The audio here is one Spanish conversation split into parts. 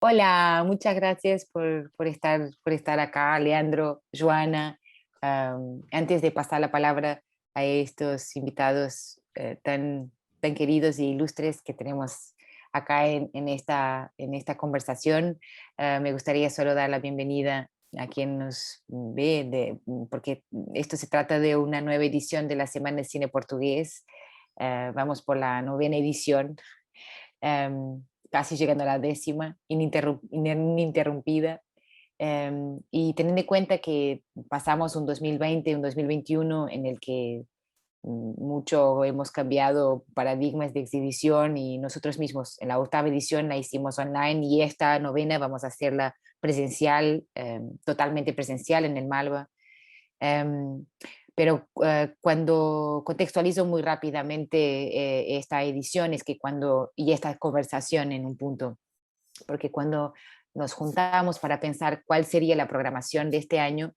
Hola, muchas gracias por estar acá, Leandro, Joana. Antes de pasar la palabra a estos invitados tan queridos e ilustres que tenemos acá en esta conversación, me gustaría solo dar la bienvenida a quien nos ve, porque esto se trata de una nueva edición de la Semana de Cine Portugués. Vamos por la novena edición, casi llegando a la décima, ininterrumpida. Y teniendo en cuenta que pasamos un 2020, un 2021 en el que mucho hemos cambiado paradigmas de exhibición y nosotros mismos en la octava edición la hicimos online y esta novena vamos a hacerla presencial, totalmente presencial en el Malva. Em, pero cuando contextualizo muy rápidamente esta edición es que y esta conversación en un punto, porque cuando nos juntamos para pensar cuál sería la programación de este año,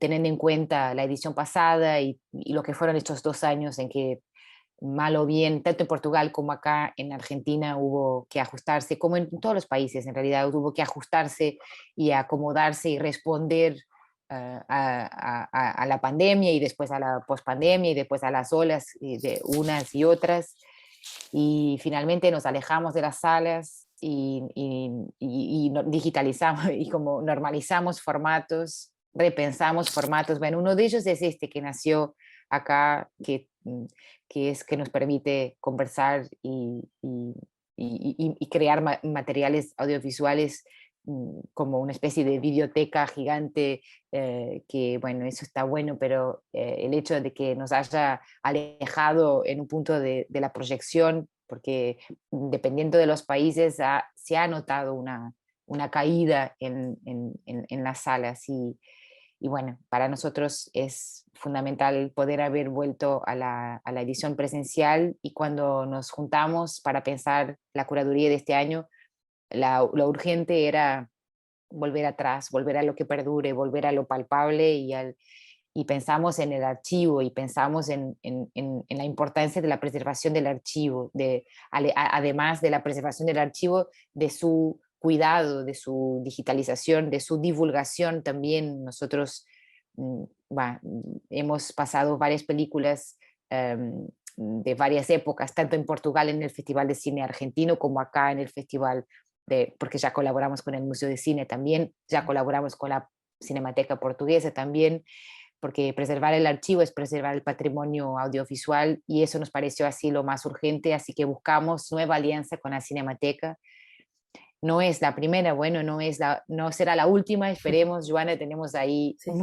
teniendo en cuenta la edición pasada y lo que fueron estos 2 años en que mal o bien, tanto en Portugal como acá en Argentina hubo que ajustarse, como en todos los países en realidad, hubo que ajustarse y acomodarse y responder a la pandemia y después a la pospandemia y después a las olas de unas y otras. Y finalmente nos alejamos de las salas y digitalizamos y como normalizamos formatos, repensamos formatos. Bueno, uno de ellos es este que nació acá, que es que nos permite conversar y crear materiales audiovisuales, como una especie de biblioteca gigante, que bueno, eso está bueno, pero el hecho de que nos haya alejado en un punto de la proyección, porque dependiendo de los países se ha notado una caída en las salas y bueno, para nosotros es fundamental poder haber vuelto a la edición presencial y cuando nos juntamos para pensar la curaduría de este año, lo urgente era volver atrás, volver a lo que perdure, volver a lo palpable y pensamos en el archivo y pensamos en la importancia de la preservación del archivo, además de la preservación del archivo, de su cuidado, de su digitalización, de su divulgación también. Nosotros mm, hemos pasado varias películas de varias épocas, tanto en Portugal en el Festival de Cine Argentino como acá en el Festival porque ya colaboramos con el Museo de Cine también, ya colaboramos con la Cinemateca Portuguesa también, porque preservar el archivo es preservar el patrimonio audiovisual y eso nos pareció así lo más urgente, así que buscamos nueva alianza con la Cinemateca. No es la primera, bueno, no será la última, esperemos, Joana, tenemos ahí Sí, sí.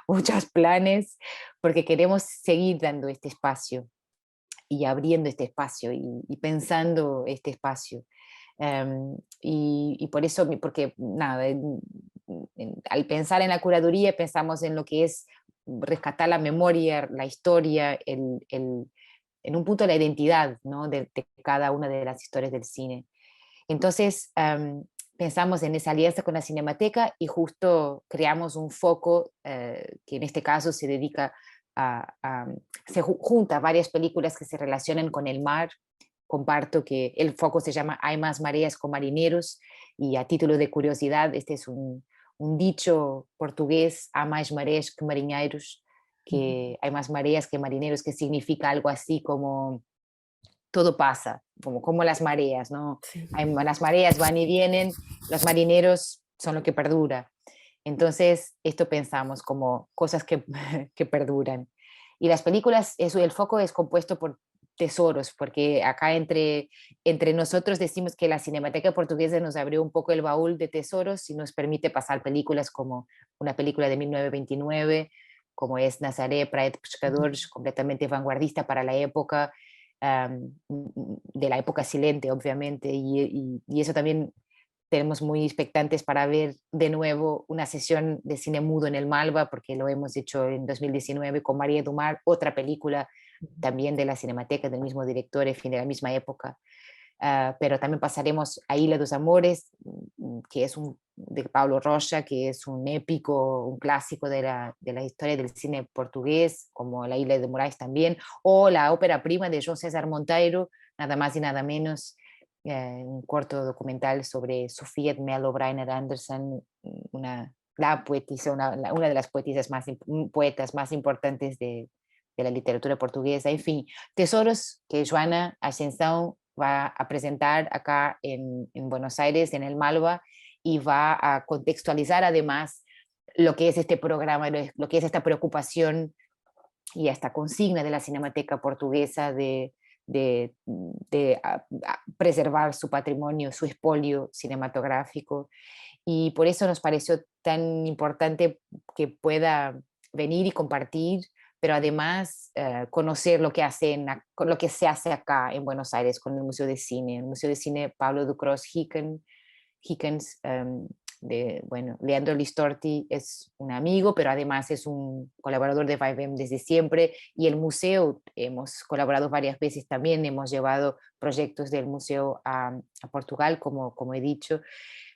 muchos planes, porque queremos seguir dando este espacio y abriendo este espacio y pensando este espacio. Y por eso, porque nada, al pensar en la curaduría pensamos en lo que es rescatar la memoria, la historia, en un punto la identidad, ¿no? de cada una de las historias del cine. Entonces, pensamos en esa alianza con la Cinemateca y justo creamos un foco que en este caso se dedica se junta varias películas que se relacionan con el mar. Comparto que el foco se llama Hay más mareas con marineros y a título de curiosidad, este es un dicho portugués, há mais marés que marinheiros, Ujú. que hay más mareas que marineros, que significa algo así como todo pasa, como las mareas, ¿no? Sí. Las mareas van y vienen, los marineros son lo que perdura. Entonces, esto pensamos como cosas que, que perduran. Y las películas, eso, el foco es compuesto por tesoros, porque acá entre nosotros decimos que la Cinemateca Portuguesa nos abrió un poco el baúl de tesoros y nos permite pasar películas como una película de 1929, como es Nazaré, Praia de Ujú. Pescadores, completamente vanguardista para la época, de la época silente, obviamente, y eso también tenemos muy expectantes para ver de nuevo una sesión de cine mudo en el Malva, porque lo hemos hecho en 2019 con María Dumar, otra película Ujú. también de la Cinemateca, del mismo director, en fin, de la misma época. Pero también pasaremos a Isla dos Amores, que es de Paulo Rocha, que es un épico, un clásico de la historia del cine portugués, como La Isla de Moraes también, o la ópera prima de João César Monteiro, nada más y nada menos, un corto documental sobre Sofía Mello Breiner Anderson, la poetisa, una de las poetas más importantes de la literatura portuguesa. En fin, tesoros que Joana Ascensão va a presentar acá en Buenos Aires, en el Malva, y va a contextualizar además lo que es este programa, lo que es esta preocupación y esta consigna de la Cinemateca Portuguesa de preservar su patrimonio, su expolio cinematográfico. Y por eso nos pareció tan importante que pueda venir y compartir, pero además conocer lo que se hace acá en Buenos Aires con el Museo de Cine. El Museo de Cine Pablo Ducros Hickens, bueno, Leandro Listorti es un amigo, pero además es un colaborador de Vaivem desde siempre, y el museo, hemos colaborado varias veces también, hemos llevado proyectos del museo a Portugal, como he dicho,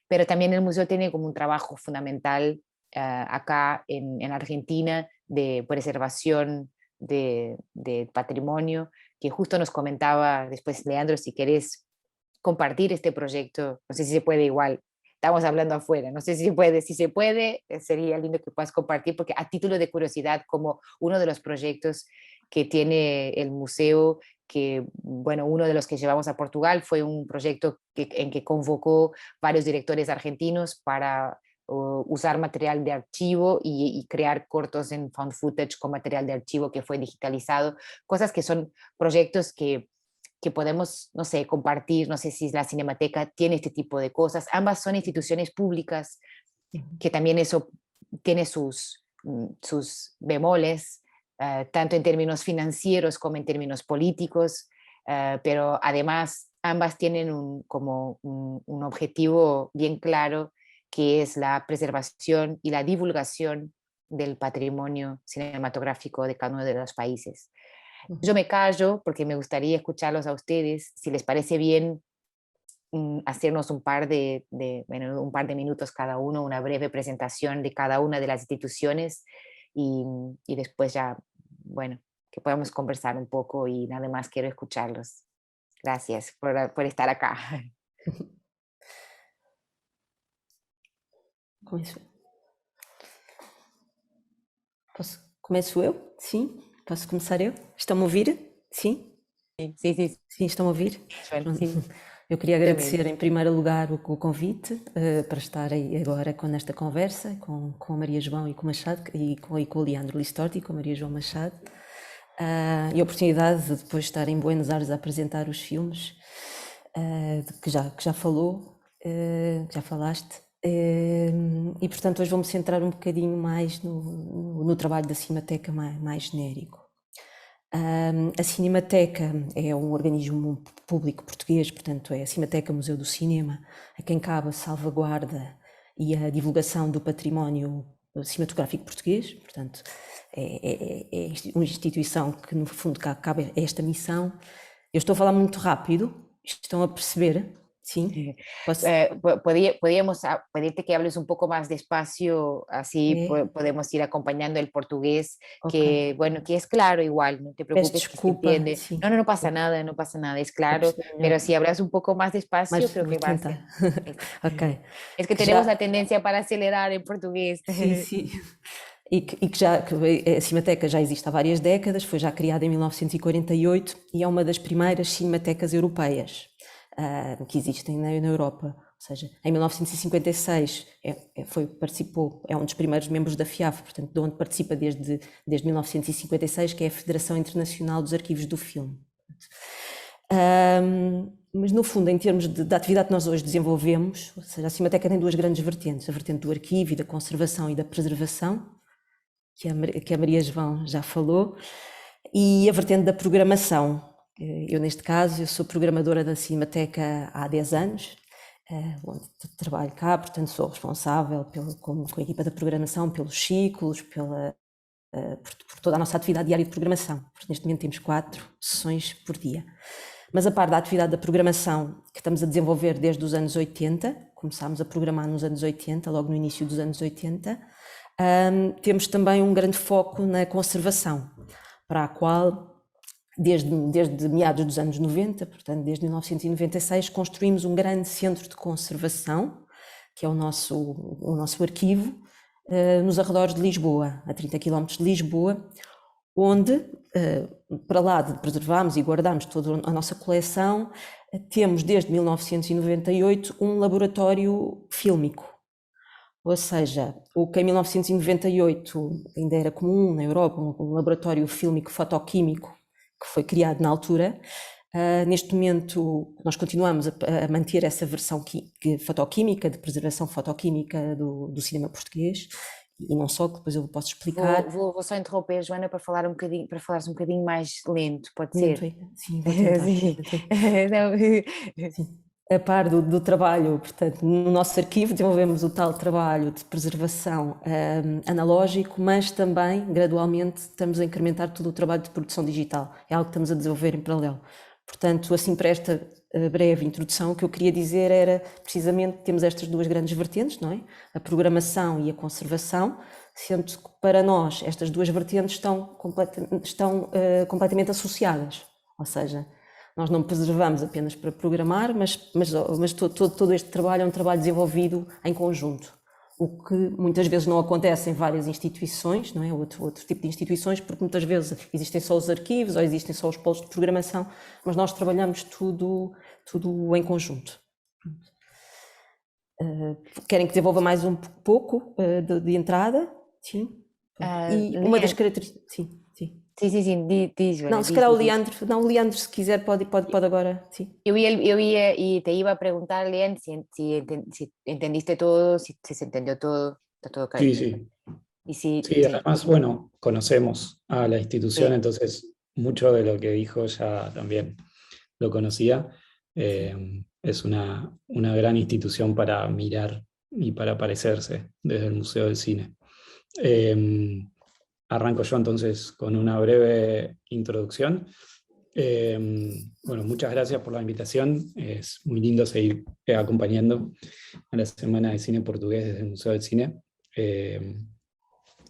pero también el museo tiene como un trabajo fundamental acá en Argentina de preservación de patrimonio, que justo nos comentaba después Leandro, si querés compartir este proyecto, no sé si se puede igual, estamos hablando afuera, no sé si se puede, sería lindo que puedas compartir, porque a título de curiosidad, como uno de los proyectos que tiene el museo, que bueno, uno de los que llevamos a Portugal fue un proyecto en que convocó varios directores argentinos para usar material de archivo y crear cortos en found footage con material de archivo que fue digitalizado, cosas que son proyectos que podemos, no sé, compartir, no sé si la Cinemateca tiene este tipo de cosas. Ambas son instituciones públicas, que también eso tiene sus bemoles, tanto en términos financieros como en términos políticos, pero además ambas tienen como un objetivo bien claro, que es la preservación y la divulgación del patrimonio cinematográfico de cada uno de los países. Yo me callo porque me gustaría escucharlos a ustedes, si les parece bien hacernos bueno, un par de minutos cada uno, una breve presentación de cada una de las instituciones y después ya, bueno, que podamos conversar un poco y nada más quiero escucharlos. Gracias por estar acá. Começo. Começo eu? Sim. Posso começar eu? Estão-me a ouvir? Sim? Sí, sí, sí. Sim, estão a ouvir? Bueno, sí. Eu queria agradecer em primeiro lugar o convite para estar aí agora nesta conversa com a Maria João e com o Machado, e com o Leandro Listorti e com a Maria João Machado, e a oportunidade de depois estar em Buenos Aires a apresentar os filmes que já falou, que já falaste. E portanto hoje vou-me centrar um bocadinho mais no trabalho da Cinemateca mais genérico. A Cinemateca é um organismo público português, portanto é a Cinemateca Museu do Cinema, a quem cabe a salvaguarda e a divulgação do património cinematográfico português, portanto é uma instituição que no fundo cabe a esta missão. Eu estou a falar muito rápido, estão a perceber? Sí. Podríamos pedirte que hables un poco más despacio, así podemos ir acompañando el portugués, que bueno, que es claro igual, no te preocupes, que se entiende. Sí. No pasa nada, es claro, pero si hablas un poco más despacio, creo que va a ser. Ok. Es que tenemos la tendencia para acelerar en portugués. Sim. E que a Cinemateca já existe há várias décadas, foi já criada em 1948 e é uma das primeiras cinematecas europeias que existem na Europa. Ou seja, em 1956 participou, é um dos primeiros membros da FIAF, portanto, de onde participa desde 1956, que é a Federação Internacional dos Arquivos do Filme. Mas no fundo, em termos da atividade que nós hoje desenvolvemos, ou seja, a Cinemateca tem duas grandes vertentes, a vertente do arquivo e da conservação e da preservação, que a Maria João já falou, e a vertente da programação. Eu, neste caso, eu sou programadora da Cinemateca há 10 anos, onde trabalho cá, portanto sou responsável com a equipa da programação pelos ciclos, por toda a nossa atividade diária de programação. Porque neste momento temos 4 sessões por dia. Mas a par da atividade da programação que estamos a desenvolver desde os anos 80, começámos a programar nos anos 80, logo no início dos anos 80, temos também um grande foco na conservação, para a qual desde meados dos anos 90, portanto desde 1996, construímos um grande centro de conservação, que é o nosso arquivo, nos arredores de Lisboa, a 30 quilómetros de Lisboa, onde, para lá de preservarmos e guardarmos toda a nossa coleção, temos desde 1998 um laboratório fílmico. Ou seja, o que em 1998 ainda era comum na Europa, um laboratório fílmico fotoquímico que foi criado na altura, neste momento nós continuamos a manter essa versão fotoquímica, de preservação fotoquímica do cinema português, e não só, que depois eu posso explicar. Vou só interromper, Joana, para falar para falares um bocadinho mais lento, pode ser? Sim, vou tentar. Sim. A par do trabalho, portanto, no nosso arquivo desenvolvemos o tal trabalho de preservação analógico, mas também, gradualmente, estamos a incrementar todo o trabalho de produção digital. É algo que estamos a desenvolver em paralelo. Portanto, assim, para esta breve introdução, o que eu queria dizer era, precisamente, temos estas duas grandes vertentes, não é? A programação e a conservação, sendo que para nós estas duas vertentes estão completamente associadas, ou seja, nós não preservamos apenas para programar, mas todo este trabalho é um trabalho desenvolvido em conjunto, o que muitas vezes não acontece em várias instituições, não é? Outro tipo de instituições, porque muitas vezes existem só os arquivos ou existem só os polos de programação, mas nós trabalhamos tudo em conjunto. Querem que desenvolva mais um pouco de entrada? Sim. E uma das características... Sim. Sim, diz, Joana. Não, se calhar o Leandro, se quiser, pode agora, sim. Eu ia, y te iba a preguntar, Leandro, si entendiste todo, si se entendió todo, está todo claro. Sí. Y sí, además, bueno, conocemos a la institución, sí. Entonces mucho de lo que dijo ya también lo conocía. Es una gran institución para mirar y para parecerse desde el Museo del Cine. Arranco yo entonces con una breve introducción. Bueno, muchas gracias por la invitación. Es muy lindo seguir acompañando a la Semana de Cine Portugués desde el Museo del Cine.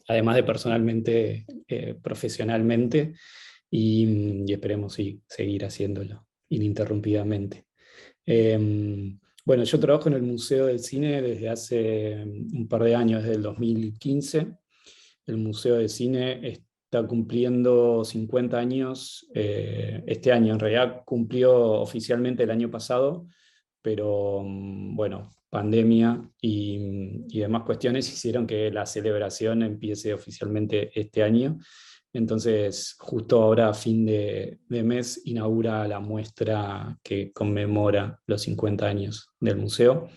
Además de personalmente, profesionalmente, y esperemos seguir haciéndolo ininterrumpidamente. Bueno, yo trabajo en el Museo del Cine desde hace un par de años, desde el 2015. El Museo de Cine está cumpliendo 50 años este año. En realidad cumplió oficialmente el año pasado, pero bueno, pandemia y demás cuestiones hicieron que la celebración empiece oficialmente este año. Entonces, justo ahora, a fin de mes, inaugura la muestra que conmemora los 50 años del museo.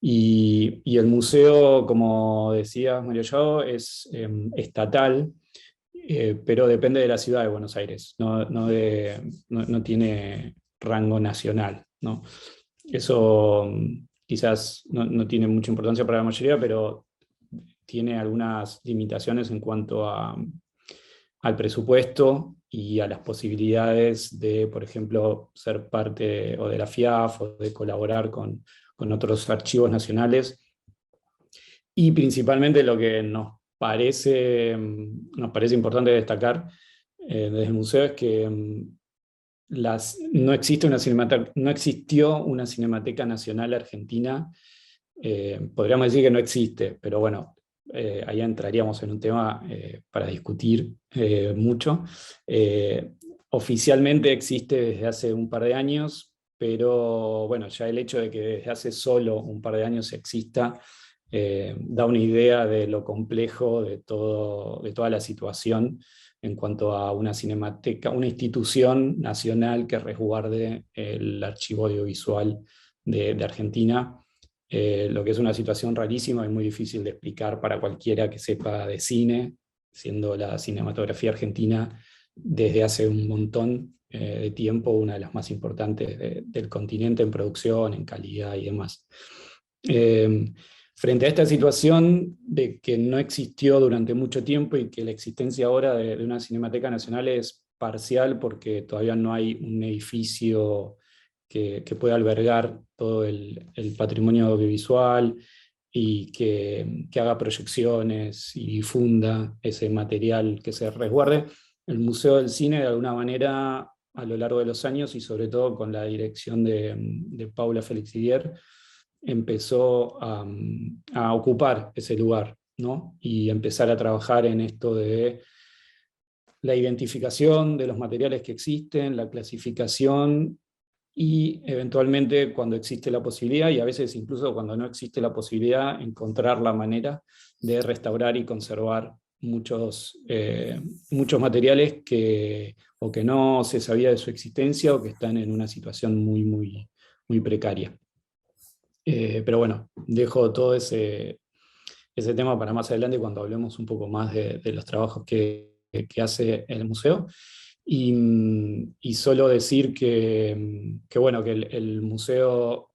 Y el museo, como decía Mario Joao, es estatal, pero depende de la ciudad de Buenos Aires, no tiene rango nacional, ¿no? Eso quizás no tiene mucha importancia para la mayoría, pero tiene algunas limitaciones en cuanto al presupuesto y a las posibilidades de, por ejemplo, ser parte o de la FIAF o de colaborar con otros archivos nacionales. Y principalmente lo que nos parece importante destacar desde el museo es que no existió una Cinemateca Nacional Argentina. Podríamos decir que no existe, pero bueno, ahí entraríamos en un tema para discutir mucho. Oficialmente existe desde hace un par de años, pero bueno, ya el hecho de que desde hace solo un par de años exista da una idea de lo complejo de toda la situación en cuanto a una cinemateca, una institución nacional que resguarde el archivo audiovisual de Argentina, lo que es una situación rarísima y muy difícil de explicar para cualquiera que sepa de cine, siendo la cinematografía argentina desde hace un montón de tiempo una de las más importantes del continente en producción, en calidad y demás. Frente a esta situación de que no existió durante mucho tiempo y que la existencia ahora de una Cinemateca Nacional es parcial porque todavía no hay un edificio que pueda albergar todo el patrimonio audiovisual y que haga proyecciones y difunda ese material que se resguarde. el Museo del Cine, de alguna manera, a lo largo de los años, y sobre todo con la dirección de Paula Felixidier, empezó a ocupar ese lugar, ¿no? Y empezar a trabajar en esto de la identificación de los materiales que existen, la clasificación y eventualmente cuando existe la posibilidad, y a veces incluso cuando no existe la posibilidad, encontrar la manera de restaurar y conservar muchos materiales que o que no se sabía de su existencia o que están en una situación muy, muy, muy precaria. Pero bueno, dejo todo ese tema para más adelante cuando hablemos un poco más de los trabajos que hace el museo. Y solo decir bueno, que el museo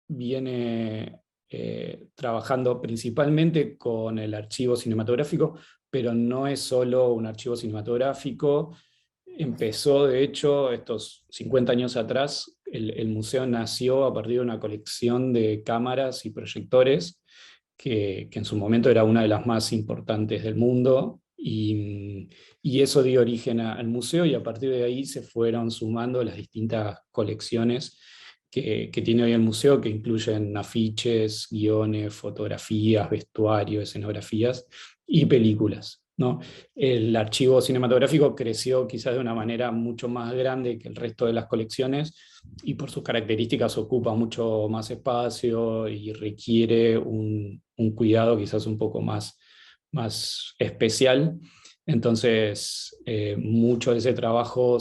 viene trabajando principalmente con el archivo cinematográfico, pero no es solo un archivo cinematográfico. Empezó, de hecho, estos 50 años atrás, el museo nació a partir de una colección de cámaras y proyectores que en su momento era una de las más importantes del mundo, y eso dio origen al museo, y a partir de ahí se fueron sumando las distintas colecciones que tiene hoy el museo, que incluyen afiches, guiones, fotografías, vestuario, escenografías y películas, ¿no? El archivo cinematográfico creció quizás de una manera mucho más grande que el resto de las colecciones, y por sus características ocupa mucho más espacio y requiere un cuidado quizás un poco más especial. Entonces, mucho de ese trabajo,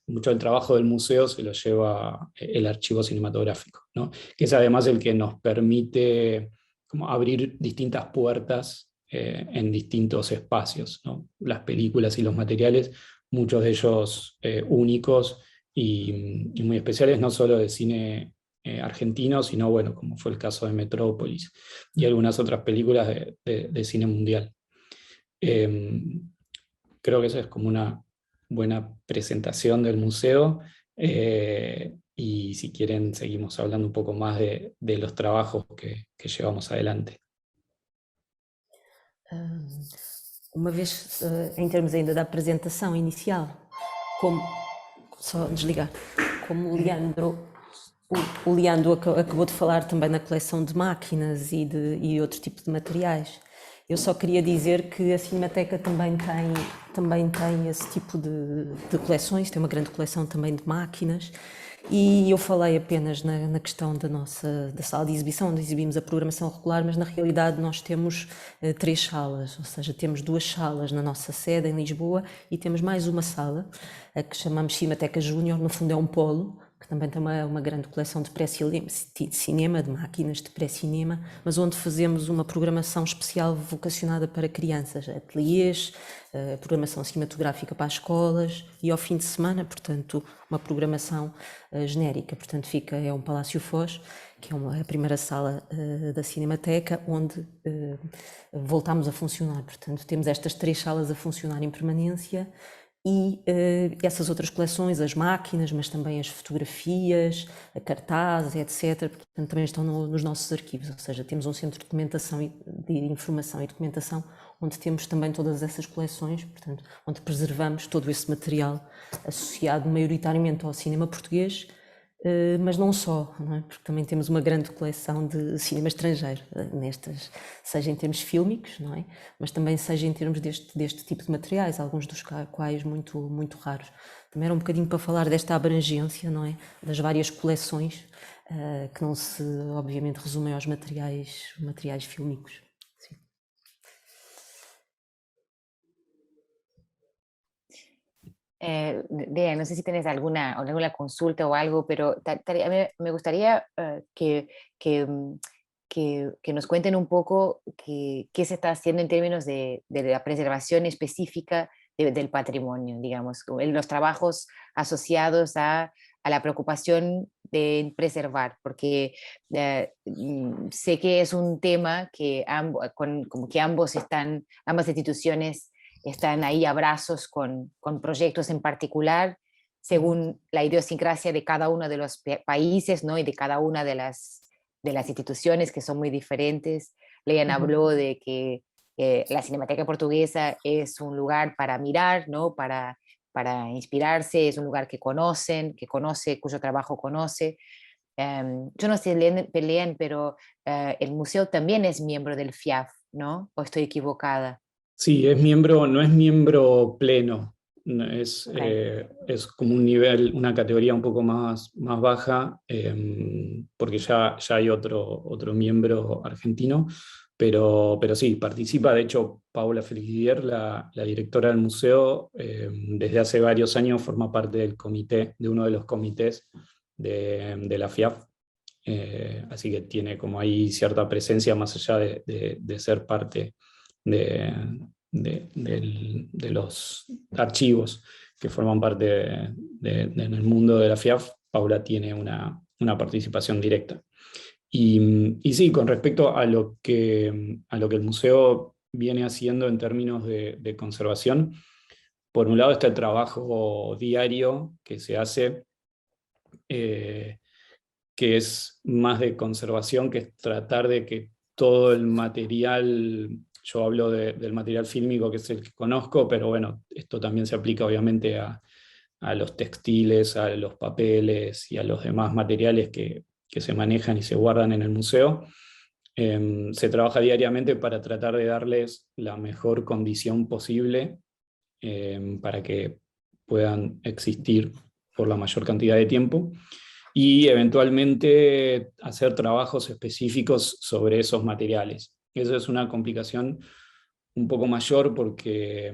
mucho del trabajo del museo se lo lleva el archivo cinematográfico, ¿no? Que es además el que nos permite como abrir distintas puertas en distintos espacios, ¿no? Las películas y los materiales, muchos de ellos únicos y muy especiales, no solo de cine argentino, sino, bueno, como fue el caso de Metrópolis y algunas otras películas de cine mundial. Creo que eso es como una buena presentación del museo, y si quieren seguimos hablando un poco más de los trabajos que llevamos adelante. Uma vez, em termos ainda da apresentação inicial, como, só desligar, como o Leandro acabou de falar também na coleção de máquinas e outro tipo de materiais, eu só queria dizer que a Cinemateca também tem esse tipo de coleções, tem uma grande coleção também de máquinas, e eu falei apenas na questão da sala de exibição, onde exibimos a programação regular, mas na realidade nós temos 3 salas, ou seja, temos 2 salas na nossa sede em Lisboa e temos mais uma sala, a que chamamos Cinemateca Júnior, no fundo é um polo, que também tem uma grande coleção de pré-cinema, de máquinas de pré-cinema, mas onde fazemos uma programação especial vocacionada para crianças, ateliês, programação cinematográfica para as escolas e ao fim de semana, portanto, uma programação genérica. Portanto, é um Palácio Foz, que é a primeira sala da Cinemateca, onde voltámos a funcionar. Portanto, temos estas 3 salas a funcionar em permanência, e essas outras coleções, as máquinas, mas também as fotografias, a cartazes, etc., portanto, também estão nos nossos arquivos, ou seja, temos um centro de documentação, de informação e documentação, onde temos também todas essas coleções, portanto, onde preservamos todo esse material associado maioritariamente ao cinema português, mas não só, não é? Porque também temos uma grande coleção de cinema estrangeiro, nestas, seja em termos fílmicos, não é? Mas também seja em termos deste tipo de materiais, alguns dos quais muito, muito raros. Também era um bocadinho para falar desta abrangência, não é? Das várias coleções, que não se, obviamente, resumem aos materiais fílmicos. Dea, no sé si tienes alguna consulta o algo, pero a mí me gustaría que nos cuenten un poco qué se está haciendo en términos de la preservación específica del patrimonio, digamos, en los trabajos asociados a la preocupación de preservar, porque sé que es un tema que como que ambas instituciones están ahí a brazos con proyectos en particular, según la idiosincrasia de cada uno de los países, ¿no? Y de cada una de las instituciones, que son muy diferentes. Lean habló de que la Cinemateca Portuguesa es un lugar para mirar, ¿no? Para para inspirarse, es un lugar que conocen, que conoce, cuyo trabajo conoce. Yo no sé, Belén, pero el museo también es miembro del FIAF, ¿no? ¿O estoy equivocada? Sí, es miembro, no es miembro pleno, Okay. es como un nivel, una categoría un poco más baja, porque ya hay otro miembro argentino, pero sí, participa. De hecho, Paula Felicier, la directora del museo, desde hace varios años forma parte del comité, de uno de los comités de la FIAF. Así que tiene como ahí cierta presencia más allá de ser parte de, de los archivos que forman parte en el mundo de la FIAF. Paula tiene una participación directa. Y sí, con respecto a lo que el museo viene haciendo en términos de conservación, por un lado está el trabajo diario que se hace, eh, que es más de conservación, que es tratar de que todo el material, yo hablo del material fílmico que es el que conozco, pero bueno, esto también se aplica obviamente a los textiles, a los papeles y a los demás materiales que se manejan y se guardan en el museo. Se trabaja diariamente para tratar de darles la mejor condición posible, para que puedan existir por la mayor cantidad de tiempo y eventualmente hacer trabajos específicos sobre esos materiales. Eso es una complicación un poco mayor porque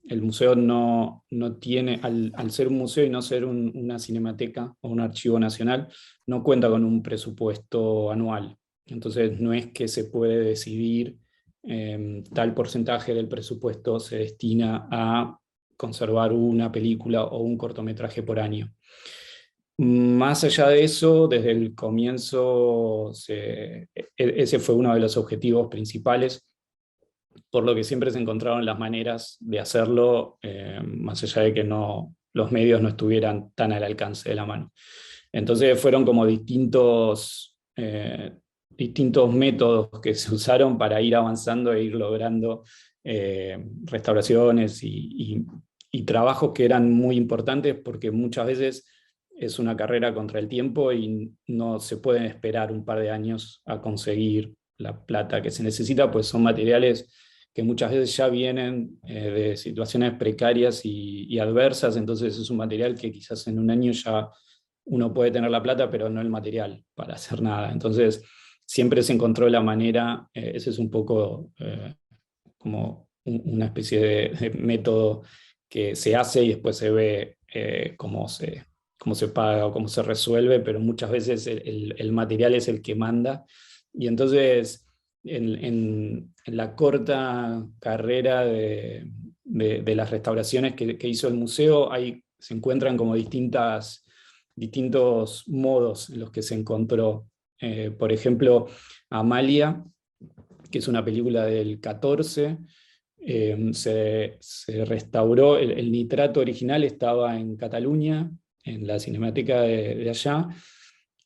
el museo no tiene, al ser un museo y no ser una cinemateca o un archivo nacional, no cuenta con un presupuesto anual. Entonces no es que se puede decidir tal porcentaje del presupuesto se destina a conservar una película o un cortometraje por año. Más allá de eso, desde el comienzo, ese fue uno de los objetivos principales, por lo que siempre se encontraron las maneras de hacerlo, más allá de que los medios no estuvieran tan al alcance de la mano. Entonces fueron como distintos métodos que se usaron para ir avanzando e ir logrando restauraciones y trabajos que eran muy importantes, porque muchas veces es una carrera contra el tiempo y no se pueden esperar un par de años a conseguir la plata que se necesita, pues son materiales que muchas veces ya vienen de situaciones precarias y adversas, entonces es un material que quizás en un año ya uno puede tener la plata, pero no el material para hacer nada. Entonces siempre se encontró la manera, ese es un poco como una especie de método que se hace y después se ve cómo se paga o cómo se resuelve, pero muchas veces el material es el que manda. Y entonces, en la corta carrera de las restauraciones que hizo el museo, se encuentran como distintos modos en los que se encontró. Por ejemplo, Amalia, que es una película del 14, se restauró, el nitrato original estaba en Cataluña, en la cinemateca de allá,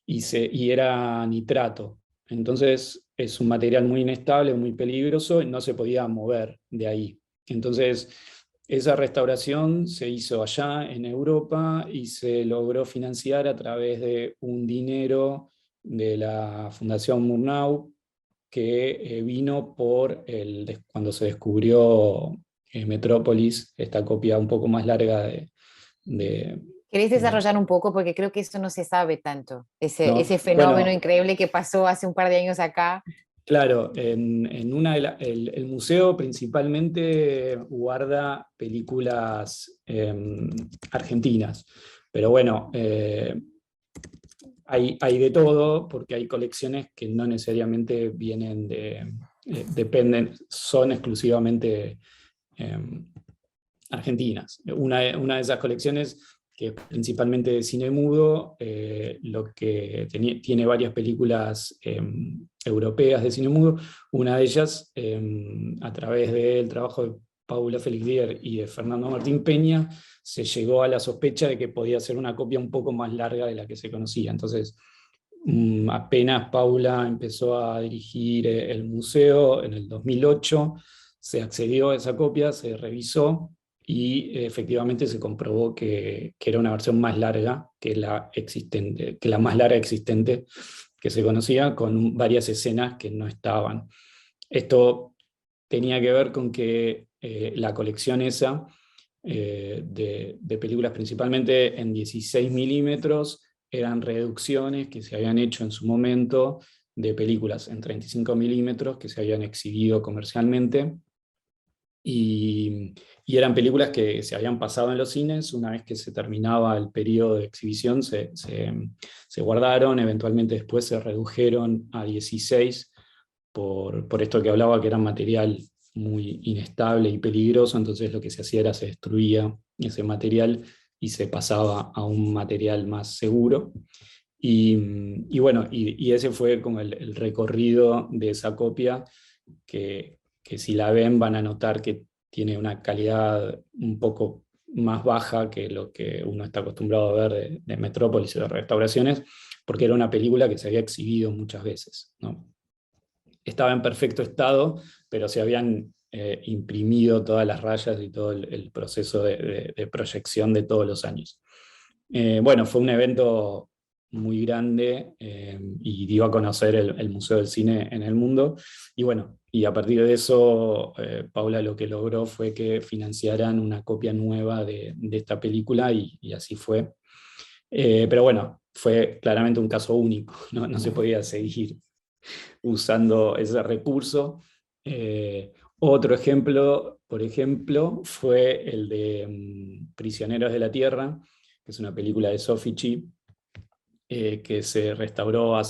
y era nitrato. Entonces es un material muy inestable, muy peligroso, y no se podía mover de ahí. Entonces esa restauración se hizo allá en Europa y se logró financiar a través de un dinero de la Fundación Murnau, que vino cuando se descubrió Metrópolis, esta copia un poco más larga de, ¿Queréis de- desarrollar un poco? Porque creo que eso no se sabe tanto, ¿no? ese fenómeno Bueno, increíble que pasó hace un par de años acá. claro, en el museo principalmente guarda películas argentinas, pero bueno, hay de todo, porque hay colecciones que no necesariamente dependen, son exclusivamente eh, argentinas. Una de esas colecciones, que es principalmente de cine mudo, lo que tiene varias películas europeas de cine mudo. Una de ellas, a través del trabajo de Paula Felicier y de Fernando Martín Peña, se llegó a la sospecha de que podía ser una copia un poco más larga de la que se conocía. Entonces, apenas Paula empezó a dirigir el museo en el 2008, se accedió a esa copia, se revisó y efectivamente se comprobó que era una versión más larga que la existente, que la más larga existente que se conocía, con varias escenas que no estaban. Esto tenía que ver con que la colección esa de películas principalmente en 16 milímetros eran reducciones que se habían hecho en su momento de películas en 35 milímetros que se habían exhibido comercialmente y eran películas que se habían pasado en los cines. Una vez que se terminaba el periodo de exhibición se guardaron, eventualmente después se redujeron a 16 por esto que hablaba, que era material muy inestable y peligroso. Entonces lo que se hacía era se destruía ese material y se pasaba a un material más seguro. Y bueno, y ese fue como el recorrido de esa copia, que si la ven van a notar que tiene una calidad un poco más baja que lo que uno está acostumbrado a ver de Metrópolis y de restauraciones, porque era una película que se había exhibido muchas veces, ¿no? Estaba en perfecto estado, pero se habían imprimido todas las rayas y todo el proceso de proyección de todos los años. Bueno, fue un evento muy grande y dio a conocer el Museo del Cine en el mundo. Y bueno, y a partir de eso, Paula lo que logró fue que financiaran una copia nueva de esta película y así fue. Pero bueno, fue claramente un caso único, ¿no? No se podía seguir usando ese recurso. Otro ejemplo, por ejemplo, fue el de Prisioneros de la Tierra, que es una película de Sophie Chi, que se restauró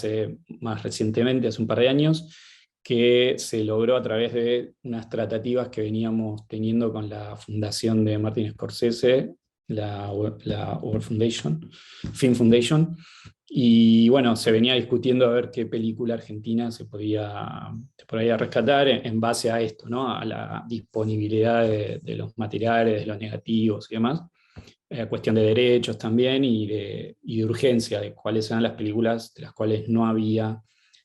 más recientemente, hace un par de años, que se logró a través de unas tratativas que veníamos teniendo con la fundación de Martin Scorsese, la World Foundation, Film Foundation, y bueno, se venía discutiendo a ver qué película argentina se podía rescatar en base a esto, ¿no? A la disponibilidad de los materiales, de los negativos y demás. Cuestión de derechos también y de urgencia, de cuáles eran las películas de las cuales no había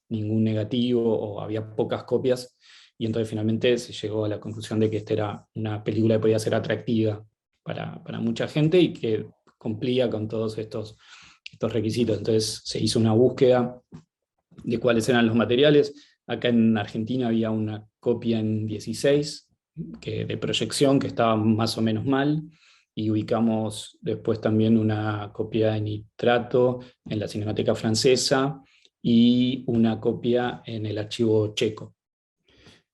ningún negativo o había pocas copias. Y entonces finalmente se llegó a la conclusión de que esta era una película que podía ser atractiva para mucha gente y que cumplía con todos estos requisitos. Entonces se hizo una búsqueda de cuáles eran los materiales. Acá en Argentina había una copia en 16 de proyección que estaba más o menos mal, y ubicamos después también una copia en nitrato en la Cinemateca Francesa y una copia en el archivo checo.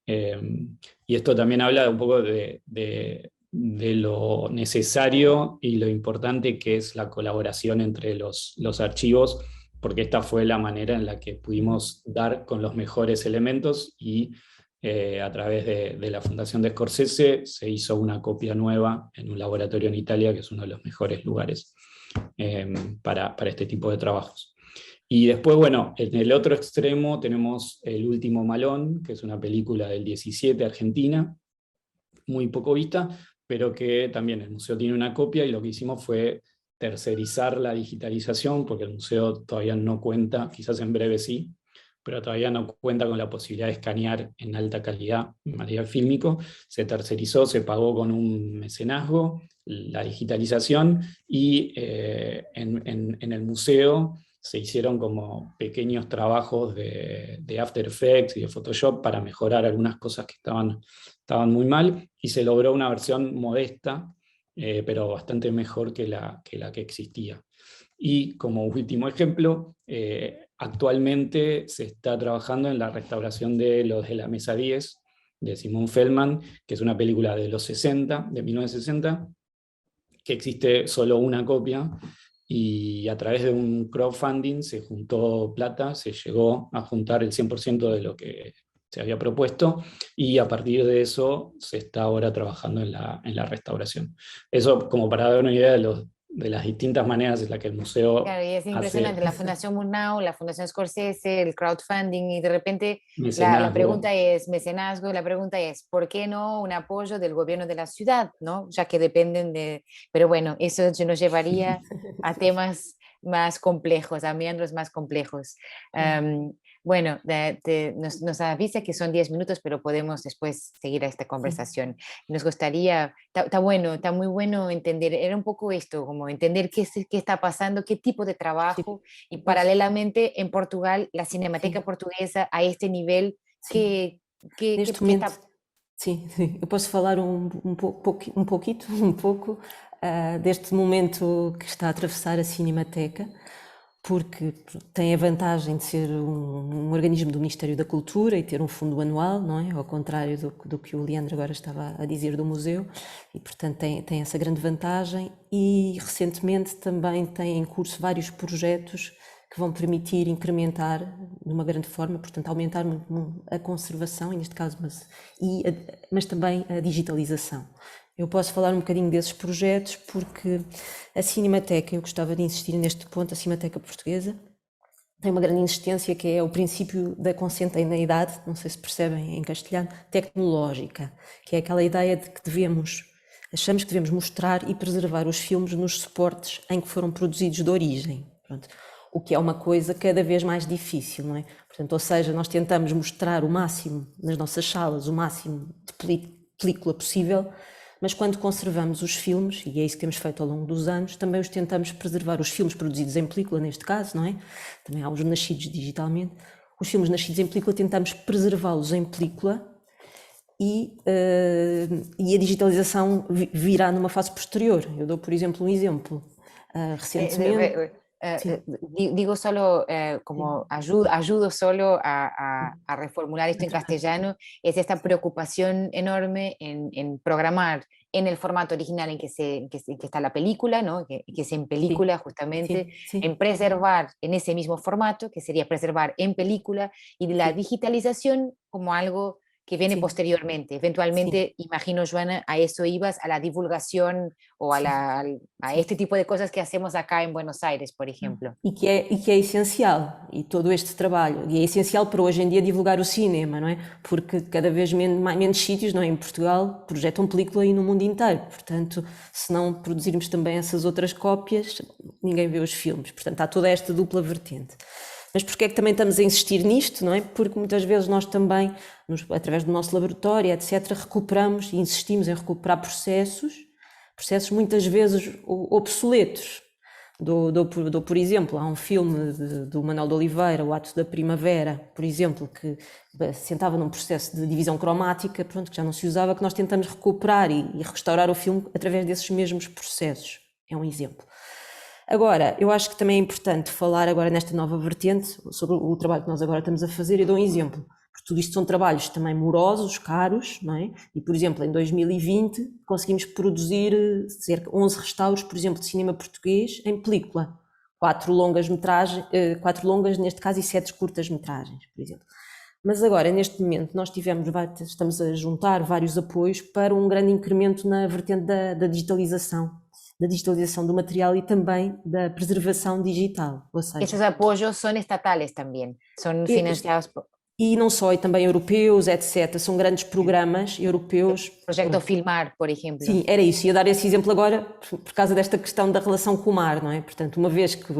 Y esto también habla un poco de lo necesario y lo importante que es la colaboración entre los archivos, porque esta fue la manera en la que pudimos dar con los mejores elementos y a través de la Fundación de Scorsese se hizo una copia nueva en un laboratorio en Italia, que es uno de los mejores lugares para este tipo de trabajos. Y después, bueno, en el otro extremo tenemos El último malón, que es una película del 17 argentina, muy poco vista, pero que también el museo tiene una copia, y lo que hicimos fue tercerizar la digitalización, porque el museo todavía no cuenta, quizás en breve sí, pero todavía no cuenta con la posibilidad de escanear en alta calidad material fílmico. Se tercerizó, se pagó con un mecenazgo la digitalización, y en el museo se hicieron como pequeños trabajos de After Effects y de Photoshop para mejorar algunas cosas que estaban muy mal, y se logró una versión modesta, pero bastante mejor que la que existía. Y como último ejemplo, actualmente se está trabajando en la restauración de Los de la Mesa 10, de Simon Feldman, que es una película de los 60, de 1960, que existe solo una copia, y a través de un crowdfunding se juntó plata, se llegó a juntar el 100% de lo que se había propuesto, y a partir de eso se está ahora trabajando en la restauración. Eso como para dar una idea de las distintas maneras en las que el museo Claro, y es hace impresionante, la Fundación Murnau, la Fundación Scorsese, el crowdfunding, y de repente la mecenazgo. pregunta es mecenazgo, la pregunta es, ¿por qué no un apoyo del gobierno de la ciudad, ¿no? Ya que dependen de... Pero bueno, eso nos llevaría a temas más complejos, a meandros más complejos. Bueno, nos avisa que son 10 minutos, pero podemos después seguir a esta conversación. Nos gustaría, está bueno, está muy bueno entender, era un poco esto, como entender qué está pasando, qué tipo de trabajo, y paralelamente en Portugal, la Cinemateca Portuguesa a este nivel, ¿qué Neste momento, está... sim, eu posso falar um pouco deste momento que está a atravessar a Cinemateca, porque tem a vantagem de ser um organismo do Ministério da Cultura e ter um fundo anual, não é? Ao contrário do que o Leandro agora estava a dizer do museu, e portanto tem essa grande vantagem. E recentemente também tem em curso vários projetos que vão permitir incrementar de uma grande forma, portanto aumentar a conservação, neste caso, mas também a digitalização. Eu posso falar um bocadinho desses projetos porque a Cinemateca, eu gostava de insistir neste ponto, a Cinemateca Portuguesa tem uma grande insistência que é o princípio da consanguinidade, não sei se percebem em castelhano, tecnológica, que é aquela ideia de que achamos que devemos mostrar e preservar os filmes nos suportes em que foram produzidos de origem. Pronto. O que é uma coisa cada vez mais difícil, não é? Portanto, ou seja, nós tentamos mostrar o máximo nas nossas salas, o máximo de película possível, mas quando conservamos os filmes, e é isso que temos feito ao longo dos anos, também os tentamos preservar, os filmes produzidos em película, neste caso, não é? Também há os nascidos digitalmente. Os filmes nascidos em película tentamos preservá-los em película e a digitalização virá numa fase posterior. Eu dou, por exemplo, um exemplo. Recentemente... digo solo, como ayudo solo a reformular esto en castellano, es esta preocupación enorme en programar en el formato original en que está la película, ¿no? que es en película justamente, en preservar en ese mismo formato, que sería preservar en película, y la digitalización como algo que viene posteriormente. Eventualmente, imagino, Joana, a eso ibas, a la divulgación o a este tipo de cosas que hacemos acá en Buenos Aires, por ejemplo. E que é essencial, e todo este trabalho, e é essencial para hoje em dia divulgar o cinema, não é? Porque cada vez menos sítios, não é? Em Portugal projetam película e no mundo inteiro, portanto, se não produzirmos também essas outras cópias, ninguém vê os filmes, portanto, há toda esta dupla vertente. Mas porquê é que também estamos a insistir nisto, não é? Porque muitas vezes nós também, através do nosso laboratório, etc., recuperamos e insistimos em recuperar processos muitas vezes obsoletos. Dou por exemplo, há um filme do Manuel de Oliveira, O Ato da Primavera, por exemplo, que sentava num processo de divisão cromática, pronto, que já não se usava, que nós tentamos recuperar e restaurar o filme através desses mesmos processos. É um exemplo. Agora, eu acho que também é importante falar agora nesta nova vertente sobre o trabalho que nós agora estamos a fazer, e dou um exemplo, porque tudo isto são trabalhos também morosos, caros, não é? E, por exemplo, em 2020 conseguimos produzir cerca de 11 restauros, por exemplo, de cinema português em película, 4 longas, neste caso, e 7 curtas-metragens, por exemplo. Mas agora, neste momento, nós estamos a juntar vários apoios para um grande incremento na vertente da digitalização do material e também da preservação digital. Ou seja, esses apoios são estatais também, são financiados por... E não só, e também europeus, etc. São grandes programas europeus. Projeto Filmar, por exemplo. Sim, era isso. Ia dar esse exemplo agora por causa desta questão da relação com o mar, não é? Portanto, uma vez que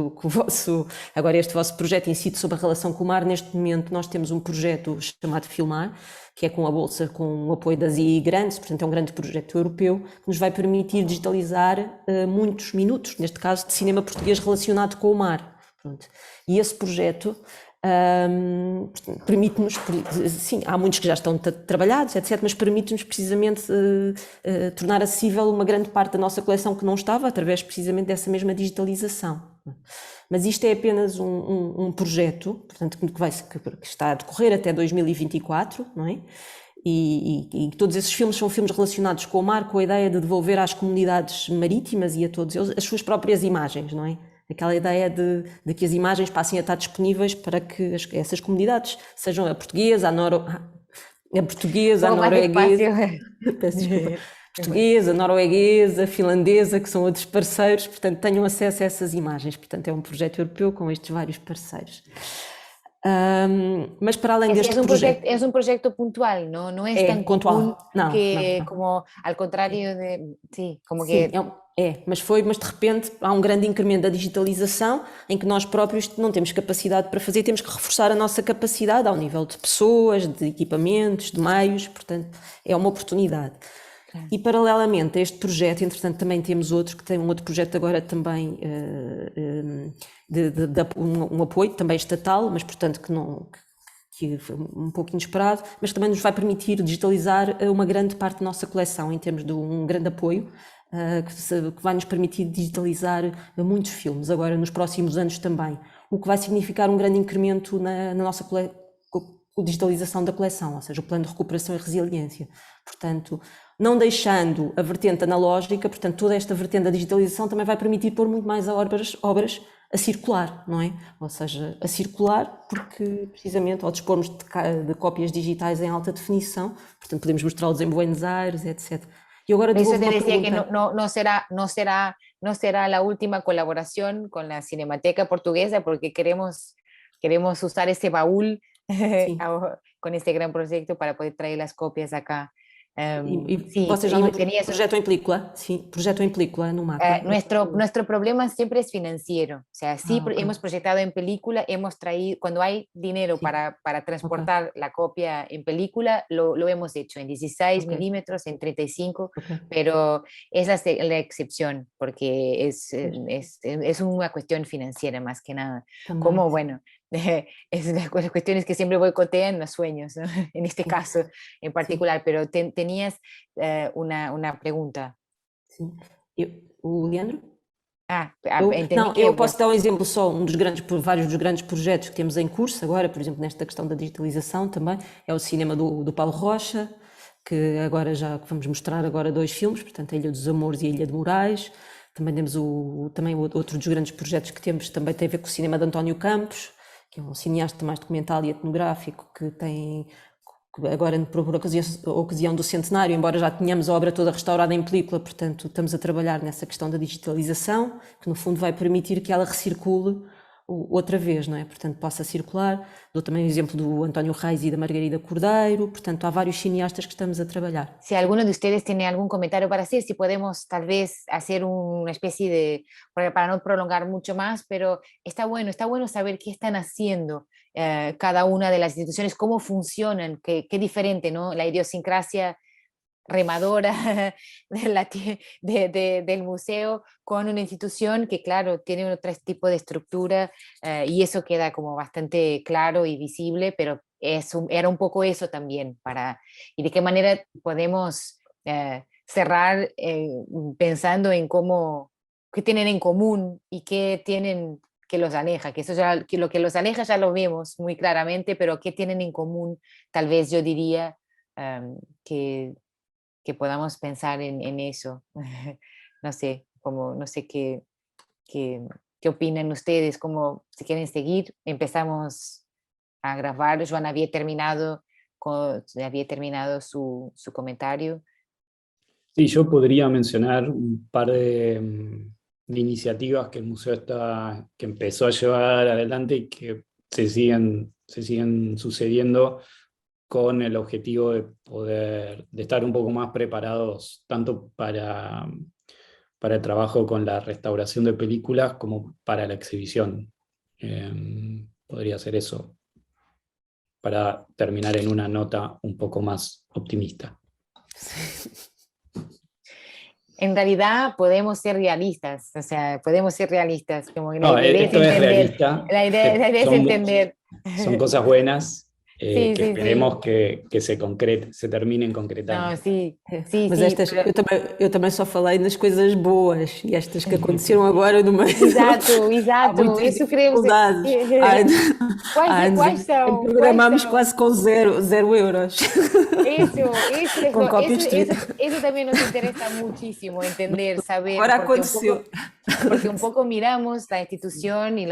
agora este vosso projeto incide sobre a relação com o mar, neste momento nós temos um projeto chamado Filmar, que é com a Bolsa, com o apoio da ZI Grants, portanto é um grande projeto europeu, que nos vai permitir digitalizar muitos minutos, neste caso, de cinema português relacionado com o mar. Pronto. E esse projeto... permite-nos, sim, há muitos que já estão trabalhados, etc., mas permite-nos precisamente tornar acessível uma grande parte da nossa coleção que não estava, através precisamente dessa mesma digitalização. Mas isto é apenas um projeto, portanto, que está a decorrer até 2024, não é? E todos esses filmes são filmes relacionados com o mar, com a ideia de devolver às comunidades marítimas e a todos eles as suas próprias imagens, não é? Aquela ideia de que as imagens passem a estar disponíveis para que essas comunidades sejam a portuguesa, a norueguesa, peço desculpa, portuguesa, norueguesa, finlandesa, que são outros parceiros, portanto tenham acesso a essas imagens. Portanto é um projeto europeu com estes vários parceiros. Mas para além deste projeto... É um projeto pontual, não é tão pontual, não. Como ao contrário de... Sim, como sim, que... mas de repente há um grande incremento da digitalização em que nós próprios não temos capacidade para fazer, temos que reforçar a nossa capacidade ao nível de pessoas, de equipamentos, de meios, portanto é uma oportunidade. E paralelamente a este projeto, entretanto também temos outro, que tem um outro projeto agora também um apoio também estatal, mas portanto que foi um pouco inesperado, mas também nos vai permitir digitalizar uma grande parte da nossa coleção em termos de um grande apoio, que vai nos permitir digitalizar muitos filmes, agora nos próximos anos também, o que vai significar um grande incremento na nossa digitalização da coleção, ou seja, o plano de recuperação e resiliência. Portanto, não deixando a vertente analógica, portanto, toda esta vertente da digitalização também vai permitir pôr muito mais obras a circular, não é? Ou seja, a circular porque, precisamente, ao dispormos de cópias digitais em alta definição, portanto, podemos mostrá-los em Buenos Aires, etc. Y ahora por eso te decía que no será la última colaboración con la Cinemateca Portuguesa, porque queremos usar ese baúl sí. con este gran proyecto para poder traer las copias acá. Sí, vocês já projetam em película? Sim, projetam em película no mapa. Nuestro problema siempre es financiero, o sea, sí okay. Hemos proyectado en película, hemos traído, cuando hay dinero sí. para transportar okay. la copia en película, lo hemos hecho en 16 okay. milímetros, en 35, okay. pero es la excepción, porque es una cuestión financiera más que nada. También. Como, bueno, es las cuestiones que siempre boicotean los sueños, ¿no? En este sí. caso en particular, sí. Pero tenías una pregunta. Sim. O Leandro? Entendi eu posso dar um exemplo só, vários dos grandes projetos que temos em curso agora, por exemplo, nesta questão da digitalização também, é o cinema do Paulo Rocha, que agora que vamos mostrar agora 2 filmes, portanto, a Ilha dos Amores e a Ilha de Moraes. Também temos outro dos grandes projetos que temos, também tem a ver com o cinema de António Campos, que é um cineasta mais documental e etnográfico, que agora por ocasião do centenário, embora já tenhamos a obra toda restaurada em película, portanto estamos a trabalhar nessa questão da digitalização, que no fundo vai permitir que ela recircule outra vez, não é? Portanto possa circular. Dou também o exemplo do António Reis e da Margarida Cordeiro, portanto há vários cineastas que estamos a trabalhar. Si alguno de ustedes tiene algún comentario para hacer, si podemos tal vez hacer una especie de, para no prolongar mucho más, pero está bueno saber qué están haciendo cada una de las instituciones, cómo funcionan, qué diferente, ¿no? La idiosincrasia remadora del museo con una institución que, claro, tiene otro tipo de estructura y eso queda como bastante claro y visible, pero era un poco eso también, y de qué manera podemos cerrar pensando en qué tienen en común y qué tienen que los aleja, que lo que los aleja ya lo vemos muy claramente, pero qué tienen en común, tal vez yo diría que podamos pensar en eso. No sé qué opinan ustedes, si quieren seguir. Empezamos a grabar. Joan había terminado su comentario. Sí, yo podría mencionar un par de iniciativas que el museo que empezó a llevar adelante y que se siguen sucediendo con el objetivo de estar un poco más preparados tanto para el trabajo con la restauración de películas como para la exhibición. Podría ser eso, para terminar en una nota un poco más optimista. En realidad podemos ser realistas, o sea, como que no, esto es realista. La idea es entender. Son cosas buenas. Que esperemos que se terminem concretando. Não, sim. Mas estas, eu também só falei nas coisas boas e estas que aconteceram agora no meio. Exato. Isso queremos. Quais são? Programámos quase com zero euros. Isso também nos interessa muchísimo entender, saber. Ahora aconteceu. Porque un poco miramos la institución y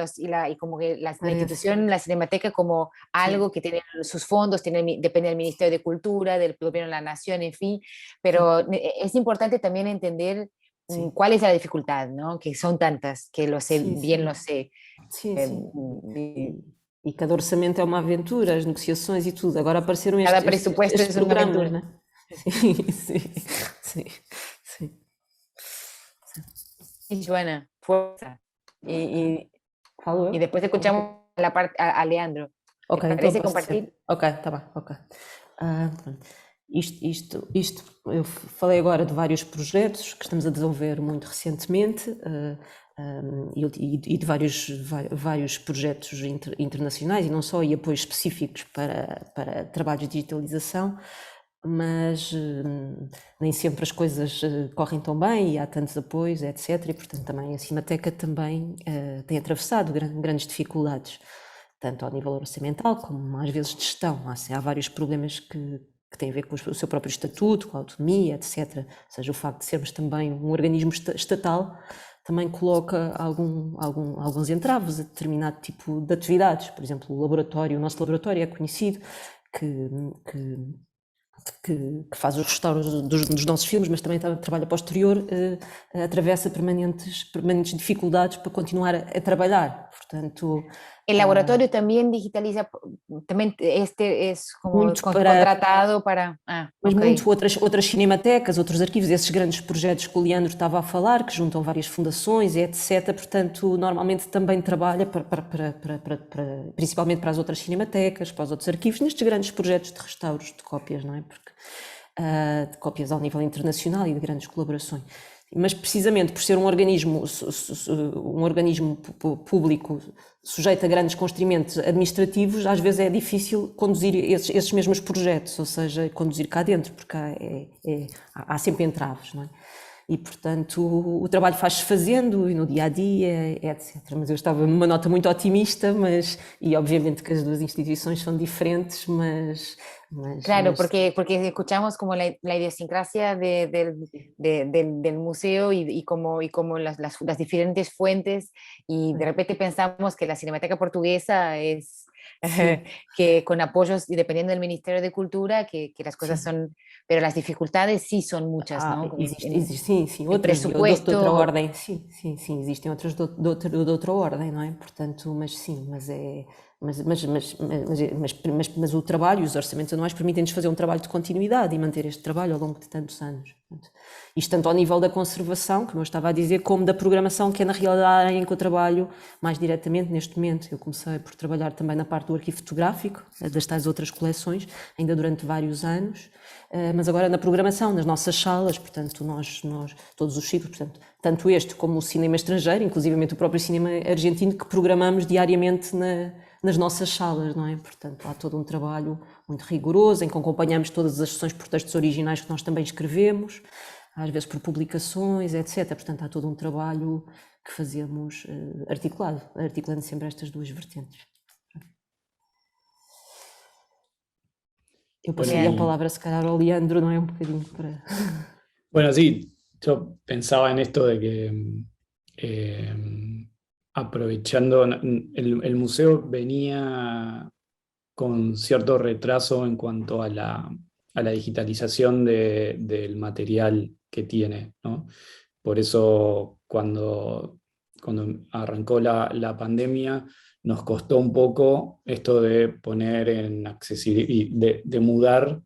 como que la institución, la Cinemateca, como algo que tiene sus fondos, depende del Ministerio de Cultura, del Gobierno de la Nación, en fin, pero es importante también entender cuál es la dificultad, ¿no? Que son tantas, que lo sé. E cada orçamento é uma aventura, as negociações e tudo. Agora apareceram cada presupuesto é uma aventura. Né? Sim. Y Joana, fuerza. Y, Falo y eu? después escuchamos la parte a Leandro. ¿Te Ok, então parece posso dizer. compartir? Ok, tá bem, ok. Pronto. Isto, eu falei agora de vários projetos que estamos a desenvolver muito recentemente e de vários projetos internacionais e não só, e apoios específicos para trabalhos de digitalização, mas nem sempre as coisas correm tão bem e há tantos apoios, etc. E, portanto, também a Cinemateca também tem atravessado grandes dificuldades, tanto ao nível orçamental como às vezes de gestão. Há vários problemas que têm a ver com o seu próprio estatuto, com a autonomia, etc. Ou seja, o facto de sermos também um organismo estatal também coloca alguns entraves a determinado tipo de atividades. Por exemplo, o nosso laboratório é conhecido que faz os restauros dos nossos filmes, mas também trabalha para o exterior, atravessa permanentes dificuldades para continuar a trabalhar. Portanto, El laboratorio también digitaliza, también este es como muito contratado para... Mas ok. muito outras cinematecas, outros arquivos, esses grandes projetos que o Leandro estava a falar, que juntam várias fundações, etc. Portanto, normalmente também trabalha principalmente para as outras cinematecas, para os outros arquivos, nestes grandes projetos de restauros de cópias, não é? Porque, de cópias ao nível internacional e de grandes colaborações. Mas precisamente por ser um organismo público sujeito a grandes constrangimentos administrativos, às vezes é difícil conduzir esses mesmos projetos, ou seja, conduzir cá dentro, porque há sempre entraves, não é? E, portanto, o trabalho faz-se fazendo e no dia-a-dia, etc. Mas eu estava numa nota muito otimista, e obviamente que as duas instituições são diferentes, Claro, porque escuchamos como la idiosincrasia del museo y como las diferentes fuentes, y de repente pensamos que la Cinemateca Portuguesa es que con apoyos y dependiendo del Ministerio de Cultura, que las cosas son, pero las dificultades sí son muchas, ¿no? Sim, el outras de presupuesto. outra ordem, sim, existem outras de outra ordem, não é? Portanto, mas o trabalho e os orçamentos anuais permitem-nos fazer um trabalho de continuidade e manter este trabalho ao longo de tantos anos. Portanto, isto tanto ao nível da conservação, como eu estava a dizer, como da programação, que é na realidade em que eu trabalho mais diretamente neste momento. Eu comecei por trabalhar também na parte do arquivo fotográfico, das tais outras coleções, ainda durante vários anos, mas agora na programação, nas nossas salas, portanto, nós todos os ciclos, portanto, tanto este como o cinema estrangeiro, inclusivamente o próprio cinema argentino, que programamos diariamente nas nossas salas, não é? Portanto, há todo um trabalho muito rigoroso em que acompanhamos todas as sessões por textos originais que nós também escrevemos, às vezes por publicações, etc. Portanto, há todo um trabalho que fazemos articulando sempre estas duas vertentes. Eu passaria a palavra, se calhar, ao Leandro, não é? Um bocadinho para... Bueno, sí, yo pensaba en esto de que aprovechando, el museo venía con cierto retraso en cuanto a la digitalización del material que tiene, ¿no? Por eso cuando arrancó la pandemia nos costó un poco esto de poner en accesibilidad, de mudar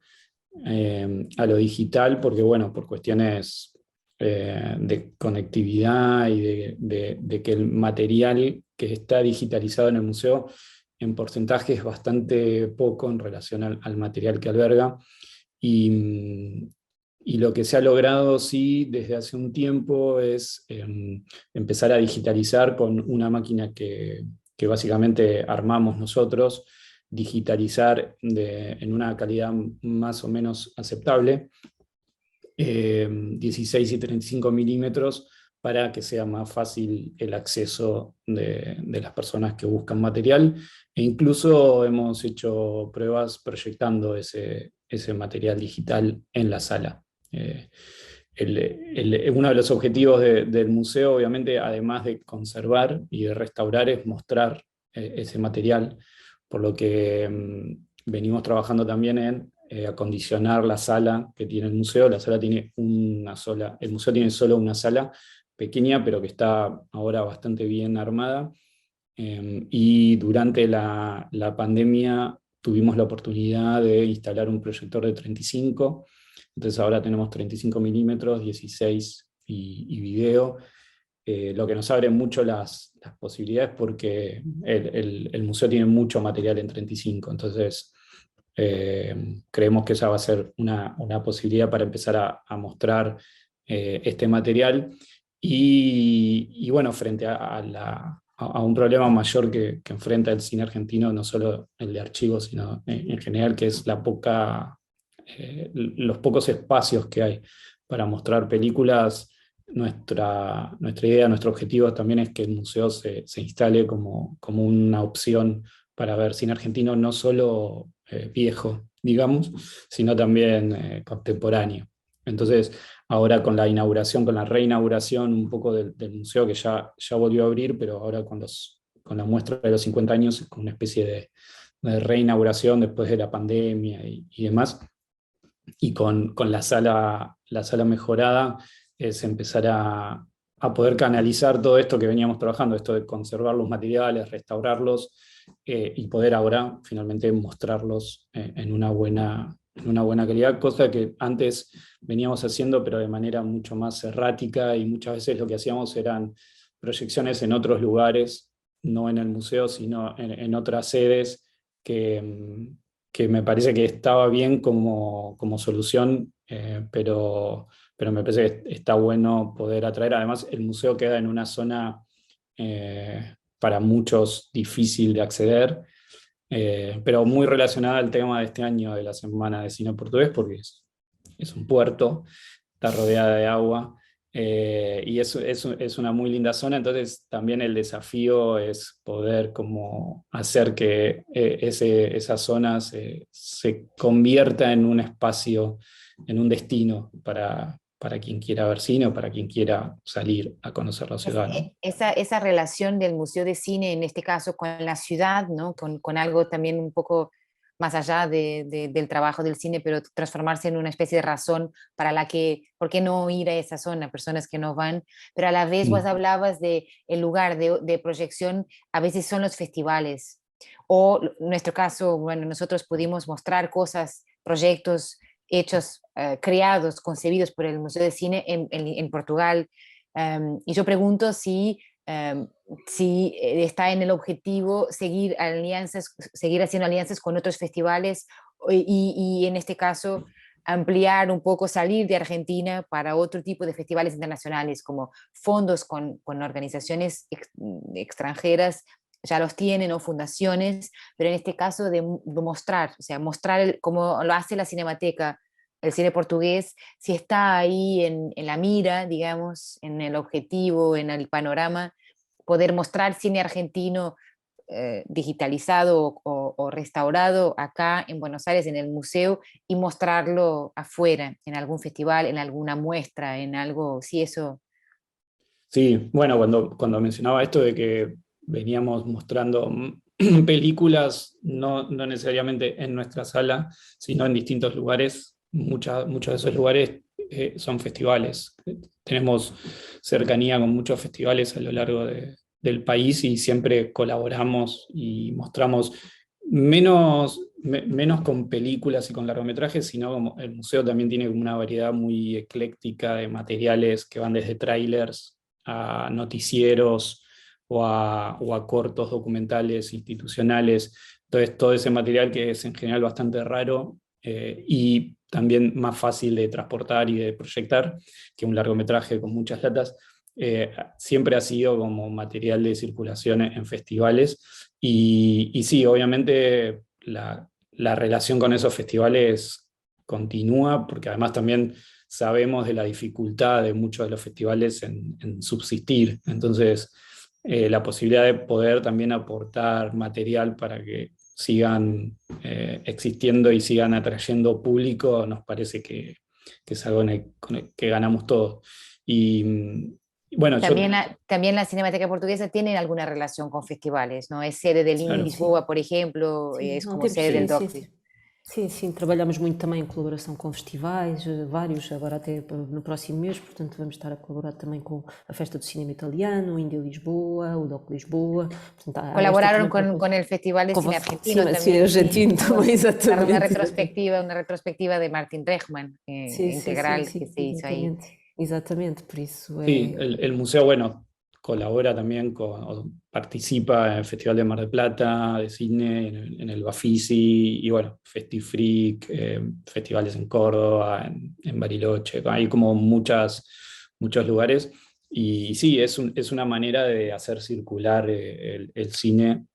a lo digital, porque bueno, por cuestiones de conectividad y de que el material que está digitalizado en el museo en porcentaje es bastante poco en relación al material que alberga, y lo que se ha logrado sí desde hace un tiempo es empezar a digitalizar con una máquina que básicamente armamos nosotros, digitalizar en una calidad más o menos aceptable, 16 y 35 milímetros, para que sea más fácil el acceso de las personas que buscan material, e incluso hemos hecho pruebas proyectando ese material digital en la sala. Uno de los objetivos del museo, obviamente, además de conservar y de restaurar, es mostrar ese material, por lo que venimos trabajando también en acondicionar la sala que tiene el museo. La sala tiene el museo tiene solo una sala pequeña, pero que está ahora bastante bien armada, y durante la pandemia tuvimos la oportunidad de instalar un proyector de 35, entonces ahora tenemos 35 milímetros, 16 y video, lo que nos abre mucho las posibilidades porque el museo tiene mucho material en 35, entonces creemos que esa va a ser una posibilidad para empezar a mostrar este material y bueno, frente a un problema mayor que enfrenta el cine argentino, no solo el de archivos, sino en general, que es los pocos espacios que hay para mostrar películas. Nuestra idea, nuestro objetivo también es que el museo se instale como una opción para ver cine argentino no solo viejo, digamos, sino también contemporáneo. Entonces, ahora con la inauguración, con la reinauguración un poco del museo, que ya volvió a abrir, pero ahora con la muestra de los 50 años, con una especie de reinauguración después de la pandemia y demás, y con la sala mejorada, es empezar a poder canalizar todo esto que veníamos trabajando, esto de conservar los materiales, restaurarlos, y poder ahora finalmente mostrarlos en una buena calidad, cosa que antes veníamos haciendo, pero de manera mucho más errática, y muchas veces lo que hacíamos eran proyecciones en otros lugares, no en el museo, sino en otras sedes, que me parece que estaba bien como solución, pero me parece que está bueno poder atraer. Además, el museo queda en una zona para muchos difícil de acceder, pero muy relacionada al tema de este año de la Semana de Cine Portugués, porque es un puerto, está rodeada de agua, y es una muy linda zona. Entonces también el desafío es poder como hacer que esa zona se convierta en un espacio, en un destino para quien quiera ver cine o para quien quiera salir a conocer la ciudad, ¿no? Esa relación del Museo de Cine, en este caso con la ciudad, ¿no? Con algo también un poco más allá del trabajo del cine, pero transformarse en una especie de razón para la que, ¿por qué no ir a esa zona? Personas que no van, pero a la vez vos hablabas de el lugar de proyección, a veces son los festivales, o en nuestro caso, bueno, nosotros pudimos mostrar cosas, proyectos hechos, creados, concebidos por el Museo de Cine en Portugal. Y yo pregunto si está en el objetivo seguir alianzas, seguir haciendo alianzas con otros festivales y en este caso ampliar un poco, salir de Argentina para otro tipo de festivales internacionales, como fondos con organizaciones extranjeras, ya los tienen, o fundaciones, pero en este caso de mostrar, o sea, mostrar como lo hace la Cinemateca, el cine portugués, si está ahí en la mira, digamos, en el objetivo, en el panorama, poder mostrar cine argentino digitalizado o restaurado acá en Buenos Aires, en el museo, y mostrarlo afuera, en algún festival, en alguna muestra, en algo, sí, eso. Sí, bueno, cuando mencionaba esto de que veníamos mostrando películas, no necesariamente en nuestra sala, sino en distintos lugares, muchos de esos lugares son festivales. Tenemos cercanía con muchos festivales a lo largo del país, y siempre colaboramos y mostramos menos con películas y con largometrajes, sino como el museo también tiene como una variedad muy ecléctica de materiales que van desde trailers a noticieros o a cortos documentales institucionales. Entonces, todo ese material que es en general bastante raro, y también más fácil de transportar y de proyectar que un largometraje con muchas latas, siempre ha sido como material de circulación en festivales. Y sí, obviamente la relación con esos festivales continúa, porque además también sabemos de la dificultad de muchos de los festivales en subsistir. Entonces, la posibilidad de poder también aportar material para que sigan existiendo y sigan atrayendo público, nos parece que es algo que ganamos todos. Bueno, También la Cinemateca Portuguesa tiene alguna relación con festivales, ¿no? Es sede del INI claro. Lisboa, por ejemplo, Sim, es não como temos, sede del sim, sim, DOCFI. sim. Sim, sim, trabalhamos muito também em colaboração com festivais, vários, agora até no próximo mês, portanto vamos estar a colaborar também com a Festa do Cinema Italiano, o Indie Lisboa, o DOC Lisboa, portanto há esta Colaboraron também con el Festival de Cine Argentino sim, también. argentino também, Para exatamente. una retrospectiva de Martin Rechman, Sim, sim, sim, integral, que sim, se hizo ahí. exatamente, exatamente, por isso Sí, é... el museo, bueno, colabora también o participa en el Festival de Mar del Plata de cine, en el Bafisi, y bueno, FestiFreak, festivales en Córdoba, en Bariloche, hay como muchos lugares. Y sí, es una manera de hacer circular el cine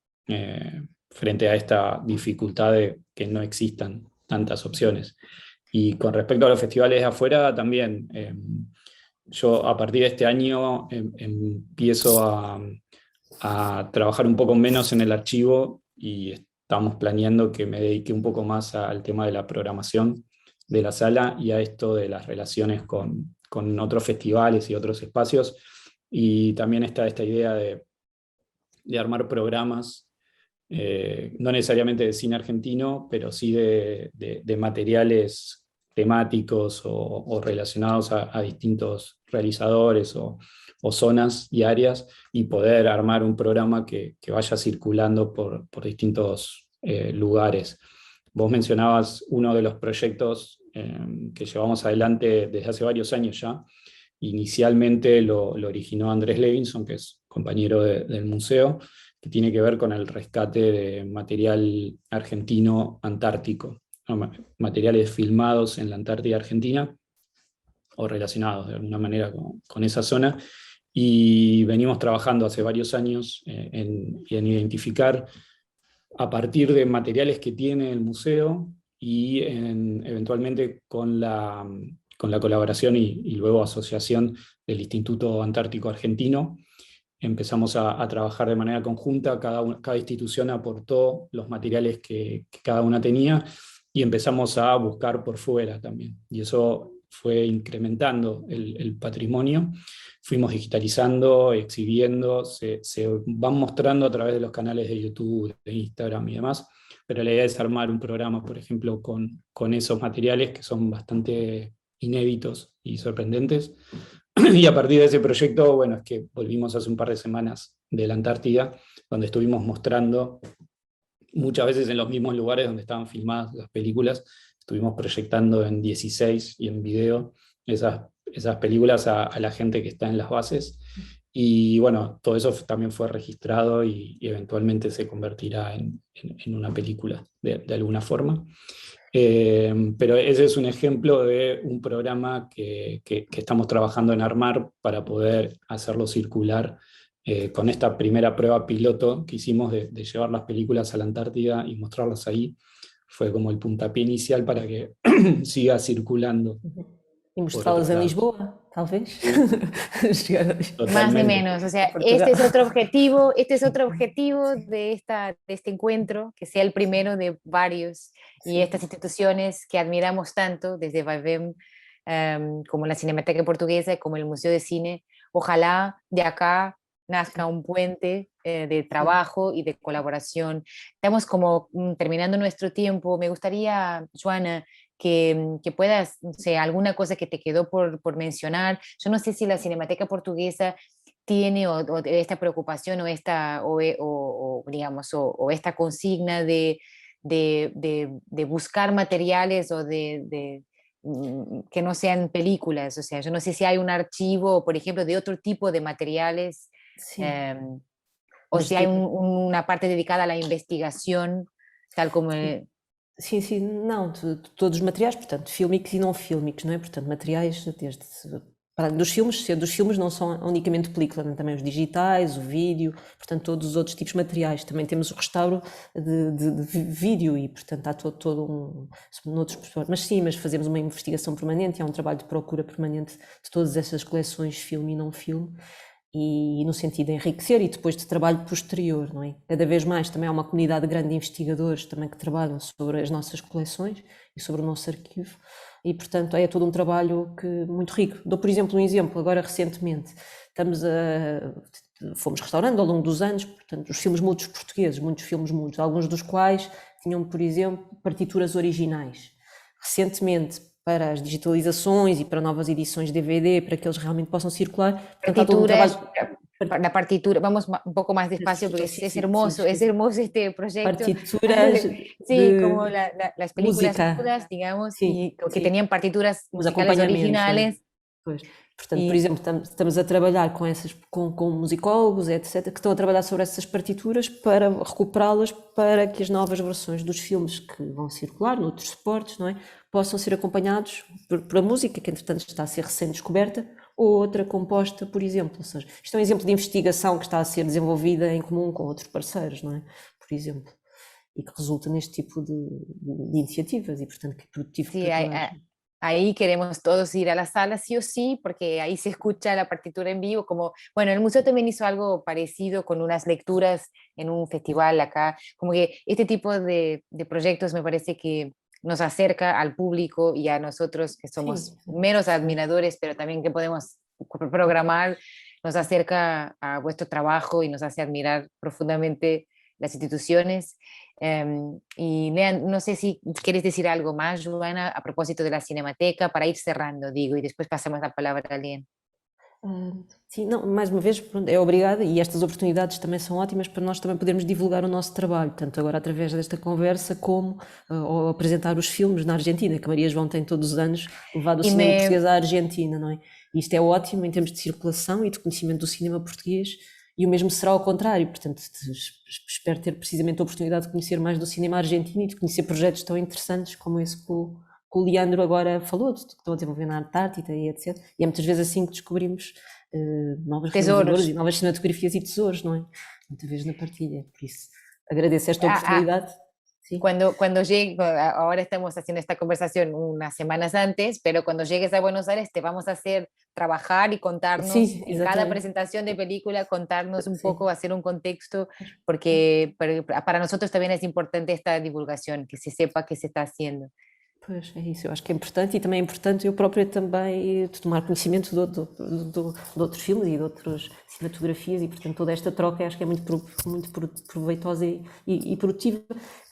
frente a esta dificultad de que no existan tantas opciones. Y con respecto a los festivales de afuera, también yo a partir de este año empiezo a trabajar un poco menos en el archivo y estamos planeando que me dedique un poco más al tema de la programación de la sala y a esto de las relaciones con otros festivales y otros espacios. Y también está esta idea de armar programas, no necesariamente de cine argentino, pero sí de materiales temáticos o relacionados a distintos realizadores o zonas y áreas, y poder armar un programa que vaya circulando por distintos lugares. Vos mencionabas uno de los proyectos que llevamos adelante desde hace varios años ya. Inicialmente lo originó Andrés Levinson, que es compañero del museo, que tiene que ver con el rescate de material argentino antártico, ¿no? Materiales filmados en la Antártida Argentina o relacionados de alguna manera con esa zona. Y venimos trabajando hace varios años en identificar, a partir de materiales que tiene el museo y eventualmente con la colaboración y luego asociación del Instituto Antártico Argentino, empezamos a trabajar de manera conjunta. Cada institución aportó los materiales que cada una tenía y empezamos a buscar por fuera también. Y eso fue incrementando el patrimonio. Fuimos digitalizando, exhibiendo, se van mostrando a través de los canales de YouTube, de Instagram y demás, pero la idea es armar un programa, por ejemplo, con esos materiales que son bastante inéditos y sorprendentes. Y a partir de ese proyecto, bueno, es que volvimos hace un par de semanas de la Antártida, donde estuvimos mostrando, muchas veces en los mismos lugares donde estaban filmadas las películas, estuvimos proyectando en 16 y en video esas películas a la gente que está en las bases. Y bueno, todo eso también fue registrado y eventualmente se convertirá en una película de alguna forma. Pero ese es un ejemplo de un programa que estamos trabajando en armar para poder hacerlo circular con esta primera prueba piloto que hicimos de llevar las películas a la Antártida y mostrarlas ahí. Fue como el puntapié inicial para que siga circulando. Y mostrá-las em Lisboa, talvez. Más ni menos, o sea, este es otro objetivo de este encuentro, que sea el primero de varios, y estas instituciones que admiramos tanto, desde Vaivem, como la Cinemateca Portuguesa, como el Museo de Cine. Ojalá de acá nazca un puente de trabajo y de colaboración. Estamos como terminando nuestro tiempo. Me gustaría, Joana, que puedas, no sé, alguna cosa que te quedó por mencionar. Yo no sé si la Cinemateca Portuguesa tiene o esta preocupación digamos, o esta consigna de buscar materiales o que no sean películas. O sea, yo no sé si hay un archivo, por ejemplo, de otro tipo de materiales, o si hay una parte dedicada a la investigación, tal como... Sim, não, todos os materiais, portanto, fílmicos e não fílmicos, não é? Portanto, materiais desde, dos filmes não são unicamente película, também os digitais, o vídeo, portanto, todos os outros tipos de materiais. Também temos o restauro de vídeo e, portanto, há todo mas sim, mas fazemos uma investigação permanente, há um trabalho de procura permanente de todas essas coleções, filme e não filme, e no sentido de enriquecer e depois de trabalho posterior, não é? Cada vez mais também há uma comunidade grande de investigadores também que trabalham sobre as nossas coleções e sobre o nosso arquivo e, portanto, é todo um trabalho muito rico. Dou, por exemplo, um exemplo, agora recentemente, fomos restaurando ao longo dos anos, portanto, os filmes mudos portugueses, muitos filmes mudos, alguns dos quais tinham, por exemplo, partituras originais. Recentemente, para as digitalizações e para novas edições de DVD, para que eles realmente possam circular. Partituras, la partitura, vamos un poco más despacio porque es hermoso este proyecto. Partituras sí, como las películas mudas, digamos, y que tenían partituras musicales originales. Pois. Portanto, por exemplo, estamos a trabalhar com musicólogos, etc., que estão a trabalhar sobre essas partituras para recuperá-las para que as novas versões dos filmes que vão circular noutros suportes, não é, possam ser acompanhados por a música, que entretanto está a ser recém-descoberta, ou outra composta, por exemplo. Ou seja, isto é um exemplo de investigação que está a ser desenvolvida em comum com outros parceiros, não é? Por exemplo, y que resulta en este tipo de iniciativas y, portanto, que es productivo Sí, para toda. ahí queremos todos ir a la sala sí o sí, porque ahí se escucha la partitura en vivo, como, bueno, el museo también hizo algo parecido con unas lecturas en un festival acá, como que este tipo de proyectos me parece que nos acerca al público y a nosotros que somos Sí, menos sí. admiradores, pero también que podemos programar, nos acerca a vuestro trabajo y nos hace admirar profundamente las instituciones. Y Lean, no sé si quieres decir algo más, Joana, a propósito de la Cinemateca, para ir cerrando, digo, y después pasamos la palabra a Lean. Sim, não, mais uma vez, pronto, é obrigada, e estas oportunidades também são ótimas para nós também podermos divulgar o nosso trabalho, tanto agora através desta conversa como ou apresentar os filmes na Argentina, que a Maria João tem todos os anos levado o cinema português à Argentina, não é? E isto é ótimo em termos de circulação e de conhecimento do cinema português, e o mesmo será ao contrário, portanto espero ter precisamente a oportunidade de conhecer mais do cinema argentino e de conhecer projetos tão interessantes como esse que o Leandro agora falou, que estão a desenvolver na Antártida e etc. E é muitas vezes assim que descobrimos novos realizadores e novas cinematografias e tesouros, não é? Muitas vezes na partilha. Por isso, agradeço esta oportunidade. Sí. Cuando llegue, ahora estamos haciendo esta conversación unas semanas antes, pero cuando llegues a Buenos Aires te vamos a hacer trabajar y contarnos sí, en cada presentación de película, contarnos un poco, hacer un contexto, porque para nosotros también es importante esta divulgación, que se sepa qué se está haciendo. Pois, é isso, eu acho que é importante e também é importante eu própria também tomar conhecimento de outros filmes e de outras cinematografias e, portanto, toda esta troca acho que é muito proveitosa e produtiva,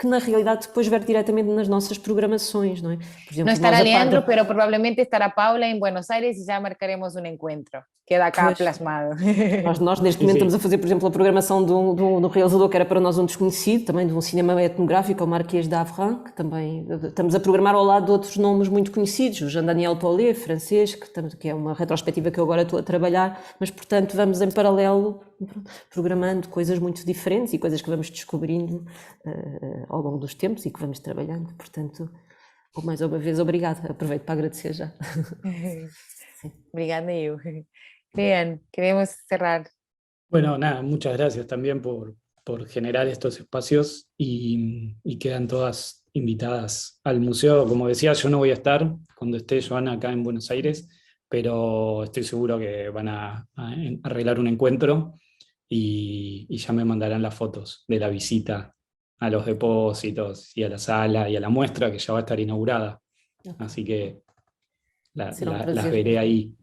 que na realidade depois verte diretamente nas nossas programações, não é? Por exemplo, no estará Leandro, pero probablemente estará Paula em Buenos Aires e já marcaremos um encontro. Queda cá plasmado. Nós neste momento estamos a fazer, por exemplo, a programação do realizador que era para nós um desconhecido, também de um cinema etnográfico, o Marquês d'Avran, que também estamos a programar ao lado de outros nomes muito conhecidos, o Jean-Daniel Paulet, francês, que é uma retrospectiva que eu agora estou a trabalhar, mas, portanto, vamos em paralelo programando coisas muito diferentes e coisas que vamos descobrindo ao longo dos tempos e que vamos trabalhando. Portanto, mais uma vez, obrigada. Aproveito para agradecer já. Obrigada eu. Lean, queremos cerrar. Bueno, nada, muchas gracias también por generar estos espacios y quedan todas invitadas al museo. Como decía, yo no voy a estar cuando esté Joana acá en Buenos Aires, pero estoy seguro que van a arreglar un encuentro y ya me mandarán las fotos de la visita a los depósitos y a la sala y a la muestra que ya va a estar inaugurada. Así que las veré ahí.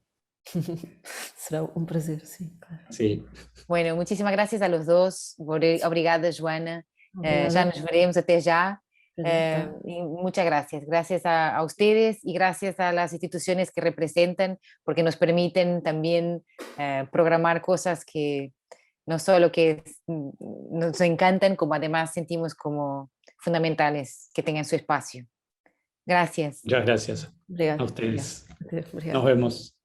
Será un placer, sí, claro. Sí. Bueno, muchísimas gracias a los dos. Obrigada, Joana. Ya nos veremos, até ya. Y muchas gracias. Gracias a ustedes y gracias a las instituciones que representan, porque nos permiten también programar cosas que no solo que nos encantan, como además sentimos como fundamentales que tengan su espacio. Gracias. Muchas gracias. Obrigada. A ustedes. Obrigada. Nos vemos.